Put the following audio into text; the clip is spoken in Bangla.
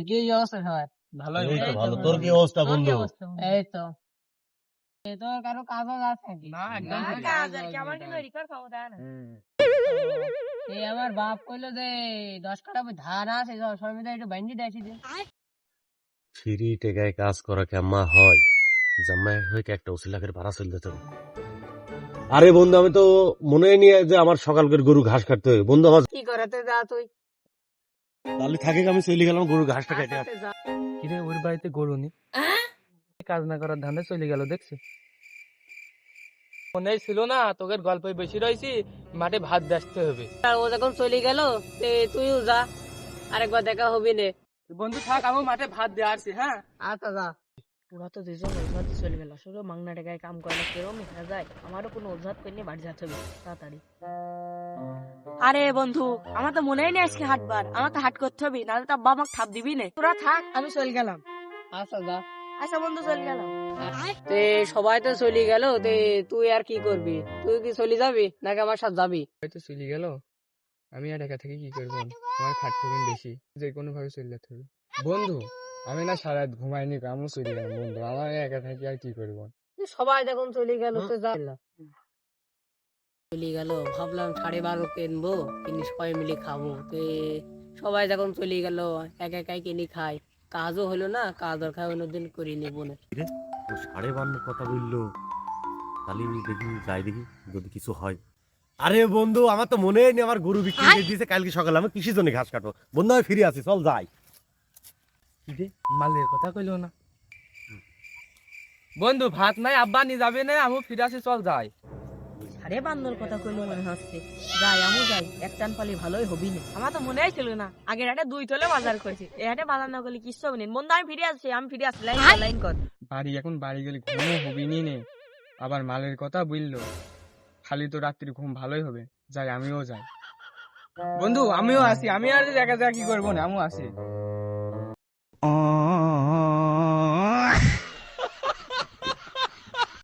কি অবস্থা সবার? ভালোই। এই তো এই তো ভালো। ভালো। তোর কি অবস্থা তোর কি বন্ধু? অবস্থা বন্ধু? এই তো তোর কারো কাজ আছে নাকি? না, একদম না, free। কাজ আর কি, আমার কিন্তু রিকার ক্ষমতা নাই। এই আমার বাপ কইলো যে 10 কাঠা ধান আছে, সবাই মিলে একটু বাইন্ডি দেয়ছি দে। ফ্রি টেকায় কাজ করা কেমা হয়? জামাই হয়ে একটা ওসিলাকের ভাড়া চলে যেতে হবে। আরে বন্ধু, আমি তো মনে নিয়ে যে আমার সকালকের গরু ঘাস কাটতে হবে বন্ধু। আমার কি করাতে যা তুই? তাহলে থাকে আমি চলে গেলাম গরু ঘাসটা কেটে আস্তে যা। কিরে ওর বাড়িতে গরু নি, কাজ না করার ধান্দা চলে গেল দেখছি। মনে ছিল না তোকে গল্প বেশি রয়েছি, মাঠে ভাত দেখতে হবে। আর ও যখন চলে গেল তুইও যা, আরেকবার দেখা হবি নে। বন্ধু থাক, আমি মাঠে ভাত দিয়ে আসছি। হ্যাঁ, আচ্ছা যা। ওরা তো দুজন অজুহাত চলে গেল, শুধু মাংনা টাকায় কাম করে কেরম হয়ে যায়। আমারও কোনো অজুহাত করে বাড়ি যেতে হবে তাড়াতাড়ি। আরে বন্ধু, আমার তো মনেই নেই আজকে হাটবার, আমার তো হাট করতে হবে, নাহলে তো আব্বা আমাকে থাপ দিবি না। তোরা থাক, আমি চলে গেলাম। আচ্ছা যা। আচ্ছা বন্ধু, চলে গেলাম। তে সবাই তো চলে গেল, তুই আর কি করবি? তুই কি চলে যাবি নাকি আমার সাথে যাবি? হয়তো চলে গেল, আমি আর একা থেকে কি করবো? আমার খাটতে হবে বেশি, যে কোনো ভাবে চলে যেতে হবে। বন্ধু, আমি না সারা রাত ঘুমাইনি, আমিও চলে গেলাম বন্ধু। আমার একা থেকে আর কি করবো? সবাই যখন চলে গেল তো যা। চলে গেল, ভাবলাম 12:30 কিনবো, কিনে সবাই মিলে খাবো। সবাই যখন চলে গেল, একা একাই কিনে খাই, কাজও হলো না, কাজ দরকার অন্যদিন করে নেবো না। ও 12:30 কথা বললো। তাহলে দেখি যাই, দেখি যদি কিছু হয়। আরে বন্ধু, আমার তো মনে নেই আমার গরু বিক্রি করে দিয়েছে কালকে সকালে। আমি কিসের জন্য ঘাস কাটবো বন্ধু? আমি ফিরে আছি, চল যাই। কিরে মালের কথা কইলো না বন্ধু? ভাত নাই, আব্বা নিয়ে যাবে না, আমিও ফিরে আসি, চল যাই। আরে বান্দর কথা কইলো মনে হচ্ছে, যাই আমু যাই, এক টান পালি ভালোই হবি না। আমার তো মনেই ছিল না, আগের হাটে 2 তলে বাজার করেছি, এই হাটে বাজার না করলে কিচ্ছু হবে না। বন্ধু আমি ফিরে আসছি, লাইন কর। এখন বাড়ি গেলে ঘুমও হবি নি নে, আবার মালের কথা বললো। খালি তো রাত্রি ঘুম ভালোই হবে, যাই আমিও যাই। বন্ধু আমিও আসি, আমি আর একা একা কি করবো না, আমিও আসি।